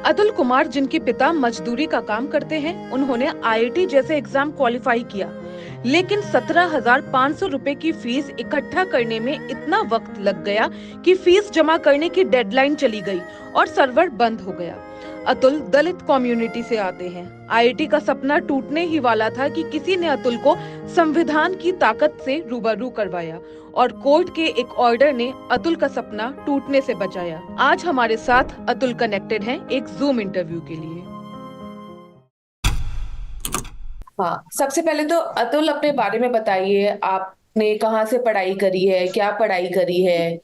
अतुल कुमार, जिनके पिता मजदूरी का काम करते हैं, उन्होंने आईआईटी जैसे एग्जाम क्वालिफाई किया, लेकिन 17,500 रुपए की फीस इकट्ठा करने में इतना वक्त लग गया कि फीस जमा करने की डेडलाइन चली गई और सर्वर बंद हो गया। अतुल दलित कम्युनिटी से आते हैं। आईआईटी का सपना टूटने ही वाला था कि किसी ने अतुल को संविधान की ताकत से रूबरू करवाया और कोर्ट के एक ऑर्डर ने अतुल का सपना टूटने से बचाया। आज हमारे साथ अतुल कनेक्टेड हैं एक जूम इंटरव्यू के लिए। हाँ, सबसे पहले तो अतुल अपने बारे में बताइए। आपने कहाँ से पढ़ाई करी है, क्या पढ़ाई करी है,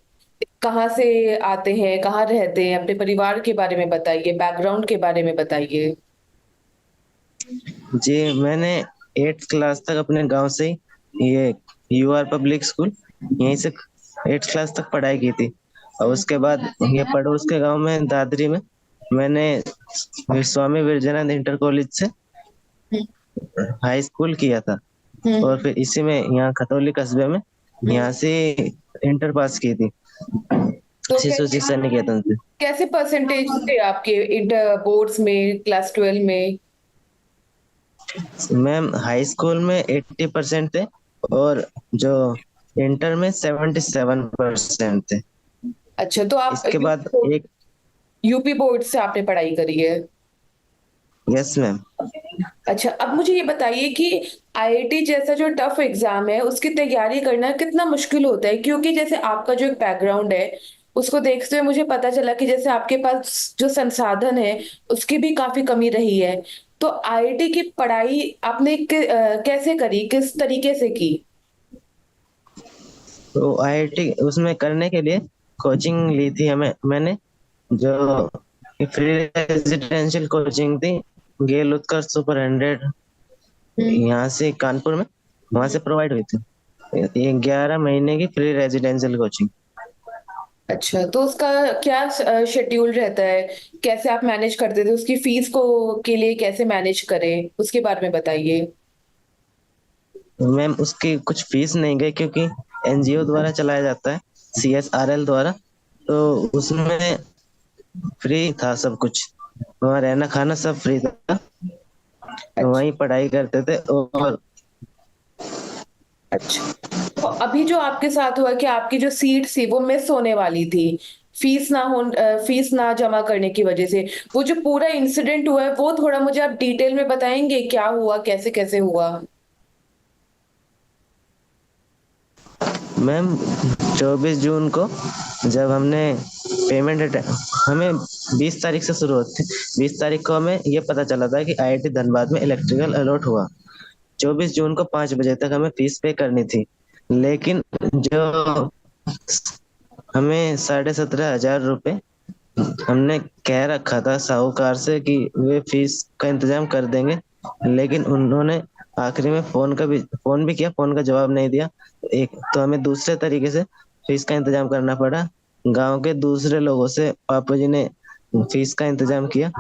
कहाँ से आते हैं, कहाँ रहते हैं, अपने परिवार के बारे में बताइए, बैकग्राउंड के बारे में बताइए। जी, मैंने 8th क्लास तक अपने गांव से ही ये यूआर पब्लिक स्कूल यहीं से 8th क्लास तक पढ़ाई की थी। और उसके बाद ये पड़ोस के गांव में दादरी में मैंने स्वामी विवेकानंद इंटर कॉलेज से हम्म। हाई स्कूल किया था। और फिर इसी में यहाँ खतौली कस्बे में यहाँ से इंटर पास की थी तो शिशु कैसे शिक्षा निकेतन से। कैसे परसेंटेज थे आपके इंटर बोर्ड्स में, क्लास 12 में? मैम, हाई स्कूल में 80% थे और जो इंटर में 77% थे। अच्छा, तो आप इसके बाद एक यूपी बोर्ड से आपने पढ़ाई करी है? Yes ma'am. अच्छा, अब मुझे ये बताइए कि आईआईटी जैसा जो टफ एग्जाम है उसकी तैयारी करना कितना मुश्किल होता है, क्योंकि जैसे आपका जो एक बैकग्राउंड है उसको देखते हुए मुझे पता चला कि जैसे आपके पास जो संसाधन है उसकी भी काफी कमी रही है। तो आईआईटी की पढ़ाई आपने कैसे करी, किस तरीके से की? तो आईआईटी उसमें करने के लिए कोचिंग ली थी मैंने, जो फ्री रेजिडेंशियल कोचिंग थी, गेल उत्कर्ष सुपर 100 हम्म। यहाँ से कानपुर में, वहां से प्रोवाइड हुई थी ये 11 महीने की फ्री रेजिडेंशियल कोचिंग। अच्छा, तो उसका क्या शेड्यूल रहता है, कैसे आप मैनेज करते थे, उसकी फीस को के लिए कैसे मैनेज करें, उसके बारे में बताइए। मैम, उसकी कुछ फीस नहीं गई क्योंकि एनजीओ द्वारा चलाया जाता है, सीएसआरएल द्वारा। तो उसमें फ्री था सब कुछ, वहाँ रहना खाना सब फ्री था। तो अच्छा। वहीं पढ़ाई करते थे। और अच्छा, तो अभी जो आपके साथ हुआ कि आपकी जो सीट थी वो मिस होने वाली थी, फीस ना जमा करने की वजह से, वो जो पूरा इंसिडेंट हुआ है वो थोड़ा मुझे आप डिटेल में बताएंगे, क्या हुआ, कैसे कैसे हुआ? मैम, 24 जून को जब हमने पेमेंट, हमें 20 तारीख से शुरू होती थी। 20 तारीख को हमें ये पता चला था कि आईआईटी धनबाद में इलेक्ट्रिकल अलॉट हुआ। 24 जून को 5 बजे तक हमें फीस पे करनी थी, लेकिन जो हमें 17,500 रुपये हमने कह रखा था साहूकार से कि वे फीस का इंतजाम कर देंगे, लेकिन उन्होंने आखिरी में फोन भी किया, फोन का जवाब नहीं दिया। एक तो हमें दूसरे तरीके से फीस का इंतजाम करना पड़ा। गांव के दूसरे लोगों से पापा जी ने फीस का इंतजाम किया,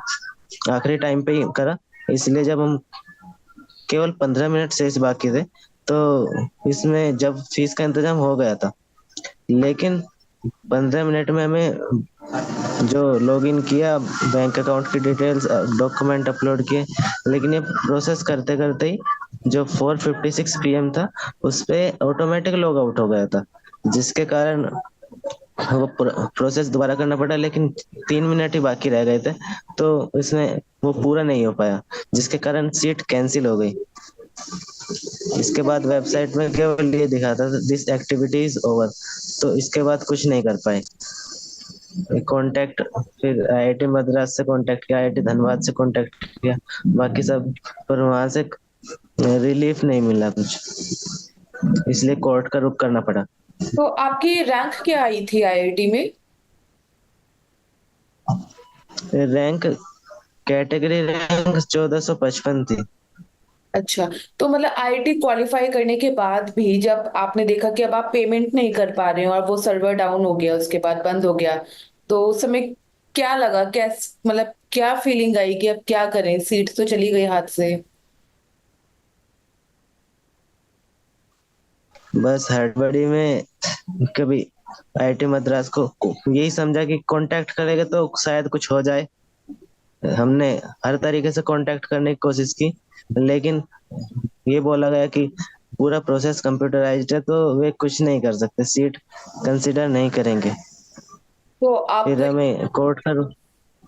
आखिरी टाइम पे ही करा। इसलिए जब हम केवल 15 मिनट शेष बाकी थे, तो इसमें जब फीस का इंतजाम हो गया था, लेकिन 15 मिनट में हमें जो लॉगिन किया, बैंक अकाउंट की डिटेल्स, डॉक्यूमेंट अपलोड किए, लेकिन ये प्रोसेस करते करते ही जो 4:56 पीएम था उस पे ऑटोमेटिक लॉग आउट हो गया था, जिसके कारण वो प्रोसेस दोबारा करना पड़ा। लेकिन 3 मिनट ही बाकी रह गए थे, तो इसमें वो पूरा नहीं हो पाया, जिसके कारण सीट कैंसिल हो गई। इसके बाद वेबसाइट में केवल ये दिखाता था दिस एक्टिविटी इज ओवर। तो इसके बाद कुछ नहीं कर पाए। कांटेक्ट, फिर आईआईटी मद्रास से कांटेक्ट किया, आईआईटी धनबाद से कांटेक्ट किया, बाकी सब, पर वहां से रिलीफ नहीं मिला कुछ, इसलिए कोर्ट का रुख करना पड़ा। तो आपकी रैंक क्या आई थी आईआईटी में? रैंक, कैटेगरी रैंक 1455 थी। अच्छा, तो मतलब आईआईटी क्वालिफाई करने के बाद भी जब आपने देखा कि अब आप पेमेंट नहीं कर पा रहे हो और वो सर्वर डाउन हो गया, उसके बाद बंद हो गया, तो उस समय क्या लगा, मतलब क्या फीलिंग आई कि अब क्या करें, सीट तो चली गई हाथ से? बस हड़बड़ी में कभी आईआईटी मद्रास को यही समझा कि कांटेक्ट करेगा तो शायद कुछ हो जाए, हमने हर तरीके से कांटेक्ट करने की कोशिश की, लेकिन ये बोला गया कि पूरा प्रोसेस कंप्यूटराइज्ड है तो वे कुछ नहीं कर सकते, सीट कंसिडर नहीं करेंगे। तो फिर हमें कोर्ट का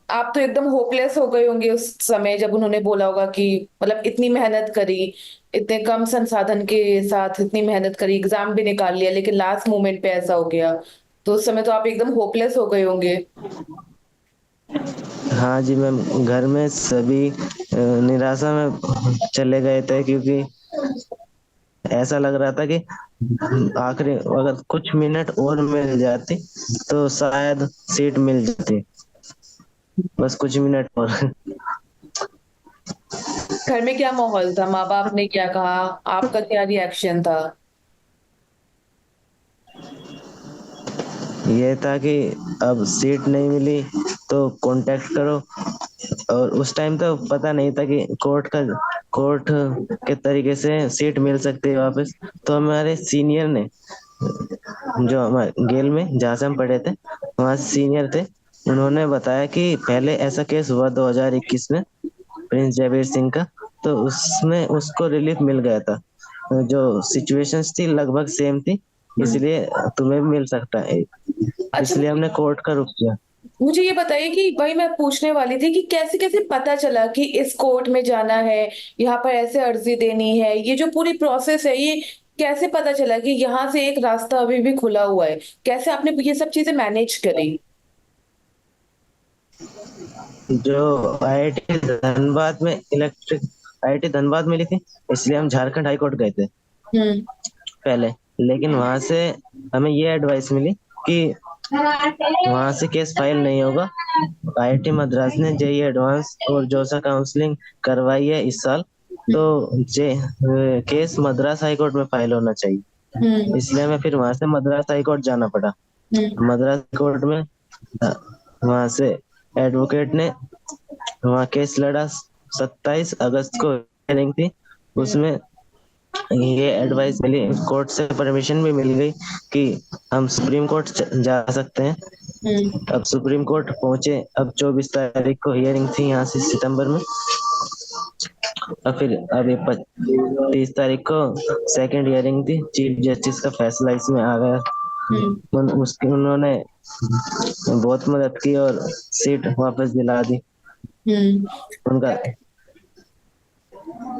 आप तो एकदम होपलेस हो गए होंगे उस समय जब उन्होंने बोला होगा कि मतलब इतनी मेहनत करी, इतने कम संसाधन के साथ इतनी मेहनत करी, एग्जाम भी निकाल लिया, लेकिन लास्ट मोमेंट पे ऐसा हो गया। तो उस समय तो आप एकदम होपलेस हो गए होंगे। हाँ जी मैम, घर में सभी निराशा में चले गए थे, क्योंकि ऐसा लग रहा था कि आखिरी अगर कुछ मिनट और मिल जाती तो शायद सीट मिल जाती, बस कुछ मिनट और। घर में क्या माहौल था, माँ बाप ने क्या कहा, आपका क्या रिएक्शन था? ये था कि अब सीट नहीं मिली तो कांटेक्ट करो, और उस टाइम तो पता नहीं था कि कोर्ट के तरीके से सीट मिल सकती है वापस। तो हमारे सीनियर ने, जो हमारे गेल में जहाँ से हम पढ़े थे, वहाँ सीनियर थे, उन्होंने बताया कि पहले ऐसा केस हुआ 2021 में प्रिंस जयवीर सिंह का, तो उसमें उसको रिलीफ मिल गया था। जो सिचुएशंस थी लगभग सेम थी, हम्म। इसलिए तुम्हें भी मिल सकता है, अच्छा, इसलिए हमने कोर्ट का रुख किया। मुझे ये बताइए कि भाई मैं पूछने वाली थी कि कैसे कैसे पता चला कि इस कोर्ट में जाना है, यहाँ पर ऐसे अर्जी देनी है, ये जो पूरी प्रोसेस है ये कैसे पता चला कि यहाँ से एक रास्ता अभी भी खुला हुआ है? कैसे आपने ये सब चीजें मैनेज करी? जो आईआईटी धनबाद में इलेक्ट्रिक आईआईटी धनबाद मिली थी, इसलिए हम झारखंड हाई कोर्ट गए थे हम्म। पहले। लेकिन वहां से हमें ये एडवाइस मिली कि वहां से केस फाइल नहीं होगा। आईआईटी मद्रास ने जेई एडवांस और जोसा काउंसलिंग करवाई है इस साल, तो जे केस मद्रास हाई कोर्ट में फाइल होना चाहिए, हम्म। इसलिए हमें फिर वहां से मद्रास हाई कोर्ट जाना पड़ा। हम्म। मद्रास कोर्ट में वहां से एडवोकेट ने वहाँ केस लड़ा। 27 अगस्त को हियरिंग थी, हम्म। उसमें ये एडवाइस मिली, कोर्ट से परमिशन भी मिल गई कि हम सुप्रीम कोर्ट जा सकते हैं। हम्म। अब सुप्रीम कोर्ट पहुंचे, अब 24 तारीख को हियरिंग थी यहाँ से सितंबर में, और फिर अभी 30 तारीख को सेकंड हियरिंग थी। चीफ जस्टिस का फैसला इसमें आ गया। हम्म। उन्होंने बहुत मदद की और सीट वापस दिला दी हम्म। उनका।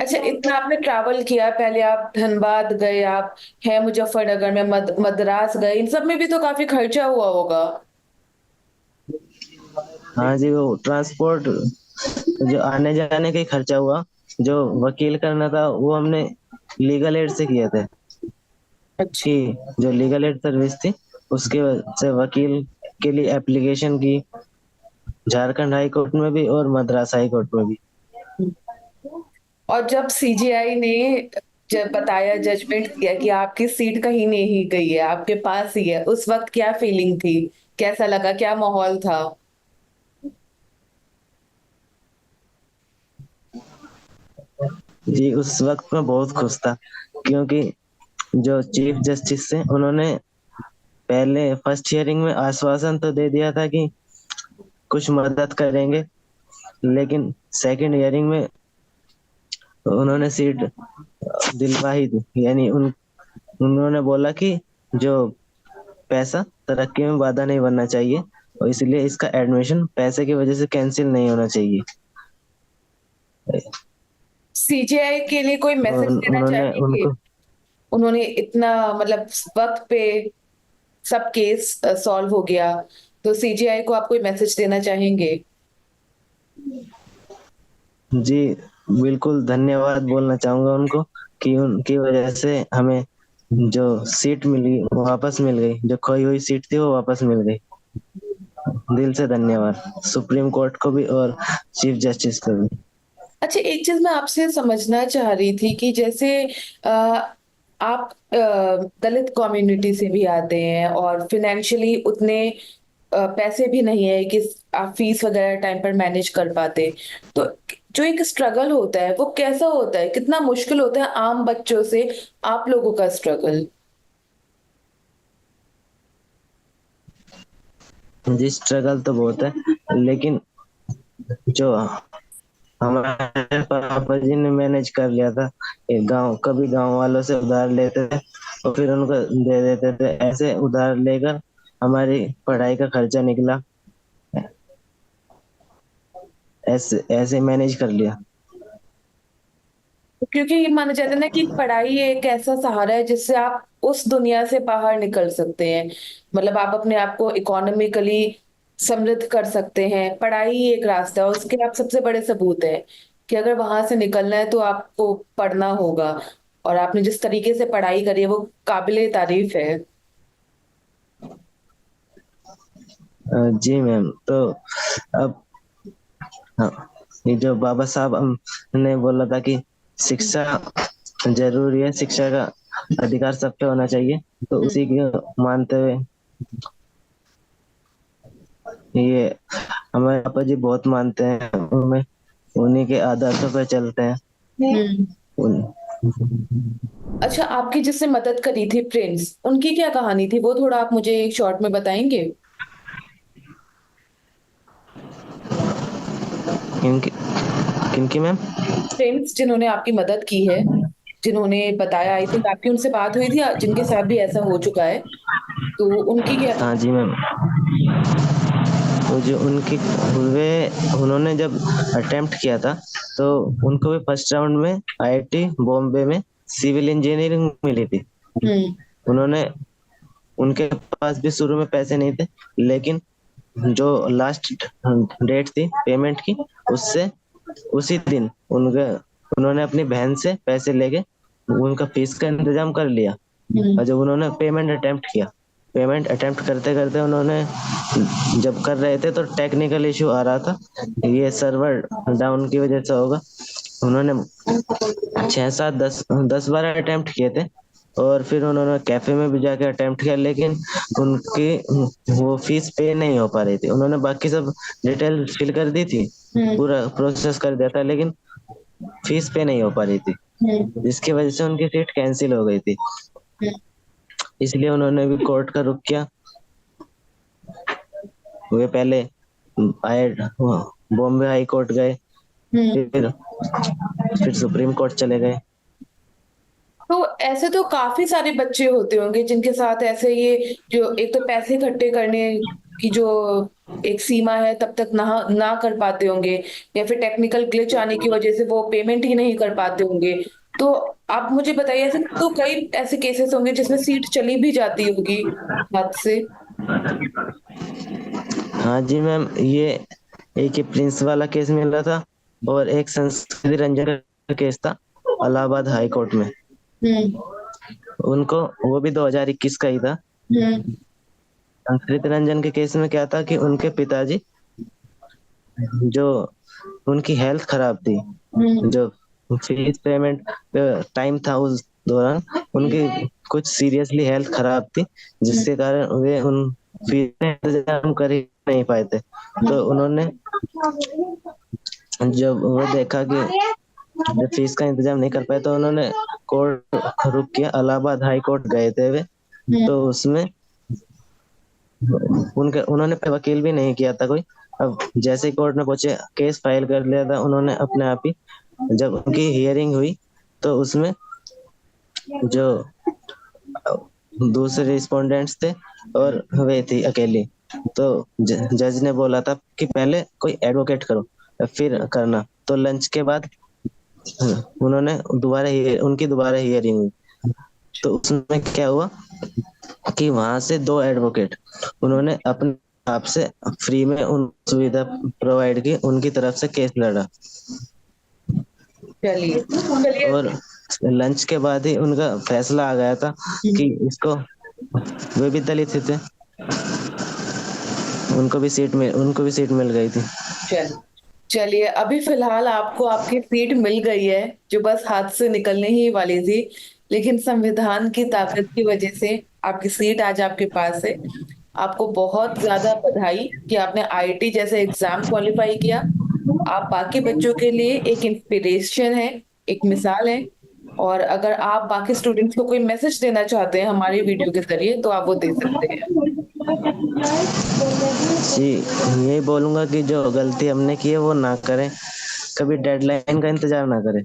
अच्छा, इतना आपने ट्रैवल किया, पहले आप धनबाद गए, आप है मुजफ्फरनगर में, मद्रास गए, इन सब में भी तो काफी खर्चा हुआ होगा। हाँ जी, वो ट्रांसपोर्ट, जो आने जाने का ही खर्चा हुआ। जो वकील करना था वो हमने लीगल एड से किया था, अच्छा। कि जो लीगल एड सर्विस थी उसके वजह से वकील के लिए एप्लीकेशन की, झारखंड हाई कोर्ट में भी और मद्रास हाई कोर्ट में भी। और जब सीजीआई ने जब बताया, जजमेंट दिया कि आपकी सीट कहीं नहीं गई है, आपके पास ही है, उस वक्त क्या फीलिंग थी? कैसा लगा, क्या माहौल था? जी, उस वक्त मैं बहुत खुश था, क्योंकि जो चीफ जस्टिस थे उन्होंने पहले फर्स्ट हियरिंग में आश्वासन तो दे दिया था कि कुछ मदद करेंगे, लेकिन सेकंड हियरिंग में उन्होंने सीट दिलवा ही दी। यानी उन्होंने बोला कि जो पैसा तरक्की में बाधा नहीं बनना चाहिए, और इसलिए इसका एडमिशन पैसे की वजह से कैंसिल नहीं होना चाहिए। सीजीआई के लिए कोई मैसेज देना उन्होंने चाहेंगे? उनको उन्होंने इतना मतलब वक्त पे सब केस सॉल्व हो गया, तो सीजीआई को आप कोई मैसेज देना चाहेंगे? जी बिल्कुल धन्यवाद बोलना चाहूंगा उनको, कि उनकी वजह से हमें जो सीट मिली वो वापस मिल गई, जो खोई हुई सीट थी वो वापस मिल गई। दिल से धन्यवाद सुप्रीम कोर्ट को भी और चीफ जस्टिस को भी। अच्छा, एक चीज मैं आपसे समझना चाह रही थी कि जैसे अ, आप दलित कम्युनिटी से भी आते हैं और फिनेंशियली उतने पैसे भी नहीं है कि आप फीस वगैरह टाइम पर मैनेज कर पाते, तो जो एक स्ट्रगल होता है वो कैसा होता है, कितना मुश्किल होता है आम बच्चों से आप लोगों का स्ट्रगल? जी स्ट्रगल तो बहुत है, लेकिन जो हमारे पापा जी ने मैनेज कर लिया था। एक गांव कभी गांव वालों से उधार लेते थे और फिर उनको दे देते थे, ऐसे उधार लेकर हमारी पढ़ाई का खर्चा निकला। ऐसे ऐसे मैनेज कर लिया। क्योंकि ये माना जाता है ना कि पढ़ाई एक ऐसा सहारा है जिससे आप उस दुनिया से बाहर निकल सकते हैं। मतलब आप अपने आप को इकोनॉमिकली समृद्ध कर सकते हैं। पढ़ाई ही एक रास्ता है, उसके आप सबसे बड़े सबूत है कि अगर वहां से निकलना है तो आपको पढ़ना होगा। और आपने जिस तरीके से पढ़ाई करी है वो काबिले तारीफ है। जी मैम। तो अब हाँ, ये जो बाबा साहब ने बोला था कि शिक्षा जरूरी है, शिक्षा का अधिकार सब पे होना चाहिए, तो हम्म। उसी को मानते हुए ये हमारे पापा जी बहुत मानते हैं उनमें, उन्हीं के आदर्शों पे चलते हैं। हम्म। उन, अच्छा, आपकी जिससे मदद करी थी प्रिंस, उनकी क्या कहानी थी वो थोड़ा आप मुझे एक शॉर्ट में बताएंगे? किनकी किनकी मैम? फ्रेंड्स जिन्होंने आपकी मदद की है, जिन्होंने बताया, आई थिंक आपकी उनसे बात हुई थी, जिनके साथ भी ऐसा हो चुका है, तो उनकी क्या? हाँ जी मैम। वो जो उनकी वे उन्होंने जब अटेम्प्ट किया था, तो उनको भी फर्स्ट राउंड में आईआईटी बॉम्बे में सिविल इंजीनियरिंग मिली थी। हम्म। उन्होंने उनके पास भी शुरू में पैसे नहीं थे, लेकिन जो लास्ट डेट थी पेमेंट की, उससे उसी दिन उनके उन्होंने अपनी बहन से पैसे लेके उनका फीस का इंतजाम कर लिया। हम्म। और जब उन्होंने पेमेंट अटेम्प्ट करते करते उन्होंने जब कर रहे थे तो टेक्निकल इशू आ रहा था, ये सर्वर डाउन की वजह से होगा। उन्होंने 6 7 10 10 12 अटेम्प्ट किए थे, और फिर उन्होंने कैफे में भी जाके अटेम्प्ट किया, लेकिन उनकी वो फीस पे नहीं हो पा रही थी। उन्होंने बाकी सब डिटेल फिल कर दी थी, हम्म। पूरा प्रोसेस कर दिया था, लेकिन फीस पे नहीं हो पा रही थी, हम्म। जिसकी वजह से उनकी सीट कैंसिल हो गई थी। इसलिए उन्होंने भी कोर्ट का रुख किया। वे पहले आए बॉम्बे हाई कोर्ट गए, हम्म। फिर सुप्रीम कोर्ट चले गए। तो ऐसे तो काफी सारे बच्चे होते होंगे जिनके साथ ऐसे ये जो एक तो पैसे इकट्ठे करने की जो एक सीमा है तब तक ना ना कर पाते होंगे, या फिर टेक्निकल ग्लिच आने की वजह से वो पेमेंट ही नहीं कर पाते होंगे। तो आप मुझे बताइए, ऐसे तो कई ऐसे केसेस होंगे जिसमें सीट चली भी जाती होगी हाथ से। हाँ जी मैम, ये एक ये प्रिंस वाला केस मिला था, और एक संस्कृति रंजन का केस था इलाहाबाद हाई कोर्ट में। हम्म। उनको वो भी 2021 का ही था। हम्म। संस्कृति रंजन के केस में क्या था कि उनके पिताजी, जो उनकी हेल्थ खराब थी, हम्म। जो फीस पेमेंट टाइम था उस दौरान उनकी कुछ सीरियसली हेल्थ खराब थी, हम्म। जिसके कारण वे उन फीस का इंतजाम कर ही नहीं पाए थे। तो उन्होंने जब वो देखा कि जब फीस का इंतजाम नहीं कर पाए, तो उन्होंने कोर्ट रुक किया, इलाहाबाद हाई कोर्ट गए थे वे। हम्म। तो उसमें उनके उन्होंने वकील भी नहीं किया था कोई। अब जैसे ही कोर्ट में पहुंचे, केस फाइल कर लिया था उन्होंने अपने आप ही। जब उनकी हियरिंग हुई, तो उसमें जो दूसरे रिस्पोंडेंट्स थे और वे थी अकेली, तो जज ने बोला था कि पहले कोई एडवोकेट करो फिर करना। तो लंच के बाद उन्होंने उनकी दोबारा हियरिंग हुई। तो उसमें क्या हुआ कि वहां से 2 एडवोकेट उन्होंने अपने आप से फ्री में उन सुविधा प्रोवाइड की, उनकी तरफ से केस लड़ा। चलिए चलिए। और लंच के बाद ही उनका फैसला आ गया था कि इसको, वे भी दलित ही थे, उनको भी सीट मिल गई थी। चलिए चलिए, अभी फिलहाल आपको आपकी सीट मिल गई है जो बस हाथ से निकलने ही वाली थी, लेकिन संविधान की ताकत की वजह से आपकी सीट आज आपके पास है। आपको बहुत ज्यादा बधाई कि आपने आईआईटी जैसे एग्जाम क्वालिफाई किया। आप बाकी बच्चों के लिए एक इंस्पिरेशन है, एक मिसाल है। और अगर आप बाकी स्टूडेंट्स को कोई मैसेज देना चाहते हैं हमारी वीडियो के जरिए तो आप वो दे सकते हैं। जी, यही बोलूंगा कि जो गलती हमने की है वो ना करें, कभी डेडलाइन का इंतजार ना करें।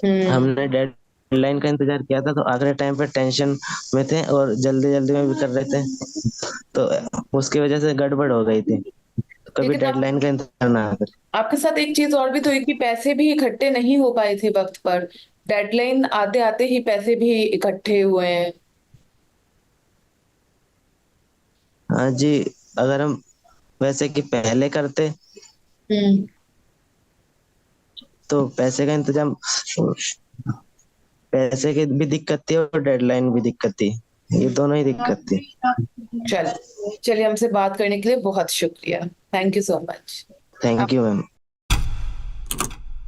हम्म। हमने डेडलाइन का इंतजार किया था तो आखिरी टाइम पे टेंशन में थे और जल्दी जल्दी में भी कर रहे थे, तो उसकी वजह से गड़बड़ हो गई थी। तो कभी लेकिन आप, डेडलाइन का इंतजार ना करें। आपके साथ एक चीज और भी तो हुई कि पैसे भी इकट्ठे नहीं हो पाए थे वक्त पर। डेडलाइन आते आते ही पैसे भी इकट्ठे हुए हैं। हाँ जी, अगर हम वैसे कि पहले करते हम्म। तो पैसे का इंतजाम, पैसे की भी दिक्कत थी और डेडलाइन भी दिक्कत थी, ये दोनों ही दिक्कत थी। चलिए, चलिए, हमसे बात करने के लिए बहुत शुक्रिया। Thank you so much. Thank you ma'am.